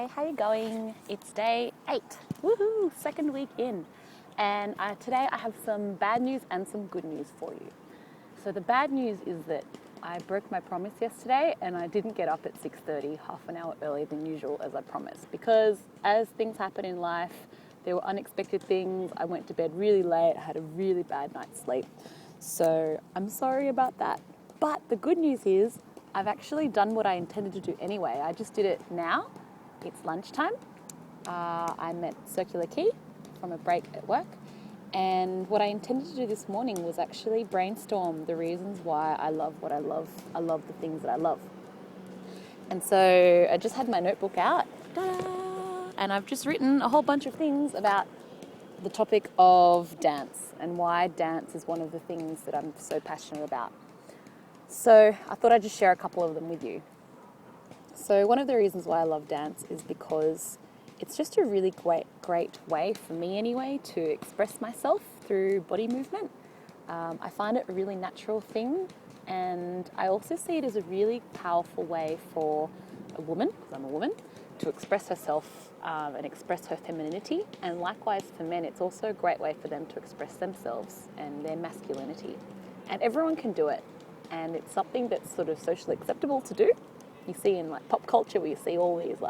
Hi, how you going? It's day 8. Woohoo! Second week in. And today I have some bad news and some good news for you. So the bad news is that I broke my promise yesterday and I didn't get up at 6:30, half an hour earlier than usual as I promised. Because as things happen in life, there were unexpected things. I went to bed really late. I had a really bad night's sleep. So I'm sorry about that. But the good news is I've actually done what I intended to do anyway. I just did it now. It's lunchtime. I'm at Circular Quay from a break at work. And what I intended to do this morning was actually brainstorm the reasons why I love what I love. I love the things that I love. And so I just had my notebook out. Ta-da! And I've just written a whole bunch of things about the topic of dance and why dance is one of the things that I'm so passionate about. So I thought I'd just share a couple of them with you. So one of the reasons why I love dance is because it's just a really great way, for me anyway, to express myself through body movement. I find it a really natural thing, and I also see it as a really powerful way for a woman, because I'm a woman, to express herself and express her femininity. And likewise for men, it's also a great way for them to express themselves and their masculinity. And everyone can do it. And it's something that's sort of socially acceptable to do. You see in like pop culture where you see all these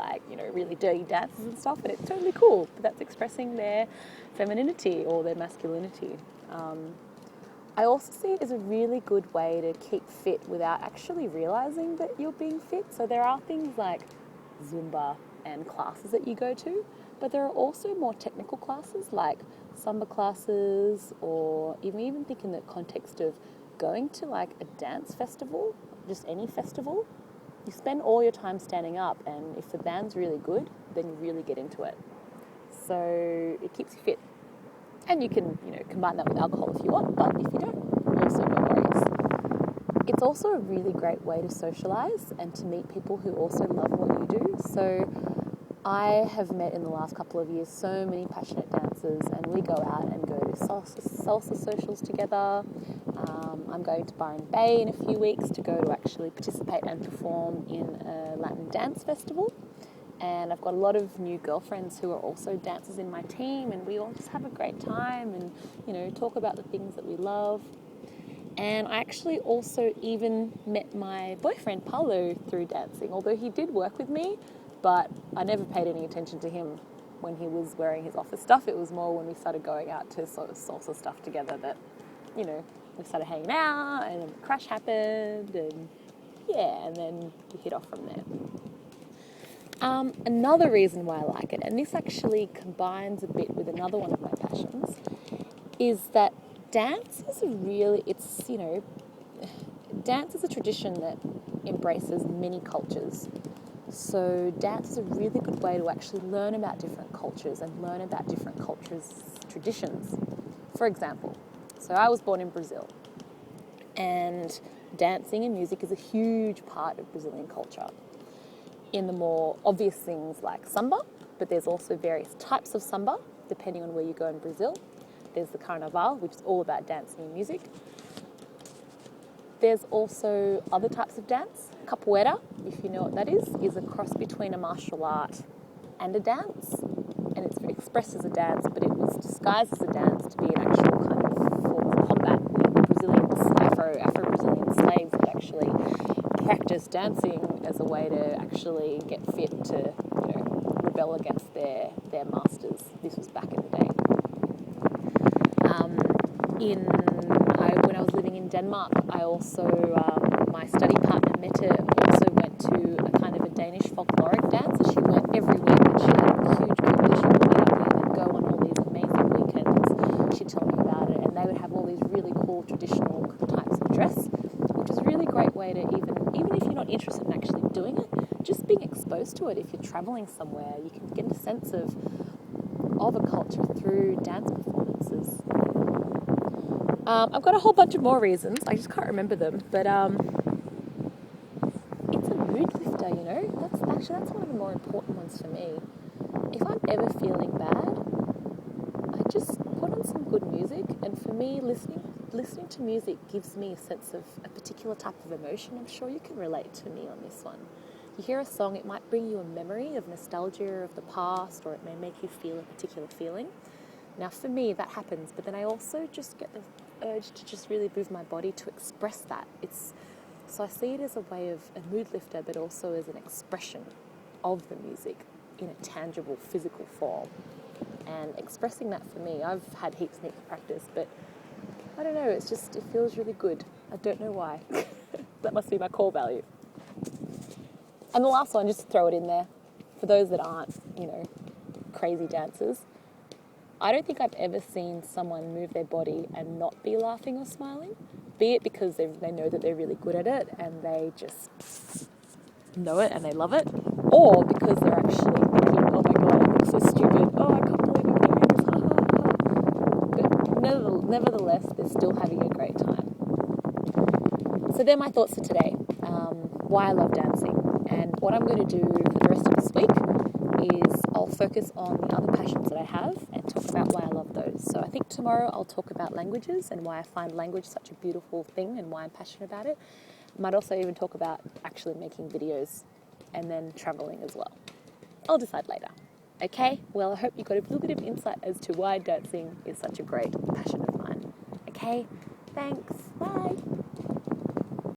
really dirty dances and stuff, and it's totally cool. But that's expressing their femininity or their masculinity. I also see it as a really good way to keep fit without actually realizing that you're being fit. So there are things like Zumba and classes that you go to, but there are also more technical classes like Samba classes, or even think in the context of going to like a dance festival, just any festival. You spend all your time standing up, and if the band's really good, then you really get into it. So it keeps you fit. And you can, combine that with alcohol if you want, but if you don't, also no worries. It's also a really great way to socialise and to meet people who also love what you do. So I have met in the last couple of years so many passionate dancers, and we go out and go to salsa socials together. I'm going to Byron Bay in a few weeks to go to actually participate and perform in a Latin dance festival. And I've got a lot of new girlfriends who are also dancers in my team, and we all just have a great time and, talk about the things that we love. And I actually also even met my boyfriend, Paulo, through dancing, although he did work with me, but I never paid any attention to him when he was wearing his office stuff. It was more when we started going out to sort of salsa stuff together that, we started hanging out, and then the crash happened, and then we hit off from there. Another reason why I like it, and this actually combines a bit with another one of my passions, is that dance is dance is a tradition that embraces many cultures. So dance is a really good way to actually learn about different cultures and learn about different cultures' traditions. For example, so I was born in Brazil, and dancing and music is a huge part of Brazilian culture. In the more obvious things like samba, but there's also various types of samba depending on where you go in Brazil. There's the carnaval, which is all about dancing and music. There's also other types of dance. Capoeira, if you know what that is a cross between a martial art and a dance. And it's expressed as a dance, but it was disguised as a dance to be an actual kind of form of combat. Afro-Brazilian slaves would actually practice dancing as a way to actually get fit to, rebel against their masters. This was back in the day. When I was living in Denmark, I also, my study partner Mette also went to a kind of a Danish folkloric dance, and she went every week, and she had a huge coalition to meet up with and go on all these amazing weekends. She'd tell me about it, and they would have all these really cool traditional types of dress, which is a really great way to even if you're not interested in actually doing it, just being exposed to it. If you're traveling somewhere, you can get a sense of a culture through dance performances. I've got a whole bunch of more reasons. I just can't remember them, but it's a mood lifter. That's one of the more important ones for me. If I'm ever feeling bad, I just put on some good music, and for me, listening to music gives me a sense of a particular type of emotion. I'm sure you can relate to me on this one. You hear a song, it might bring you a memory of nostalgia of the past, or it may make you feel a particular feeling. Now for me, that happens, but then I also just get the urge to just really move my body to express that. So I see it as a way of a mood lifter, but also as an expression of the music in a tangible, physical form. And expressing that for me, I've had heaps and heaps of practice, but I don't know, it feels really good. I don't know why. That must be my core value. And the last one, just to throw it in there, for those that aren't, crazy dancers, I don't think I've ever seen someone move their body and not be laughing or smiling, be it because they know that they're really good at it and they just know it and they love it, or because they're actually thinking, oh my god, I look so stupid, oh, I can't believe I'm doing this, ha ha ha. But nevertheless, they're still having a great time. So they're my thoughts for today, why I love dancing. And what I'm going to do for the rest of this week is I'll focus on the other passions that I have and talk about why I love those. So I think tomorrow I'll talk about languages and why I find language such a beautiful thing and why I'm passionate about it. I might also even talk about actually making videos and then traveling as well. I'll decide later. Okay, well, I hope you got a little bit of insight as to why dancing is such a great passion of mine. Okay, thanks, bye.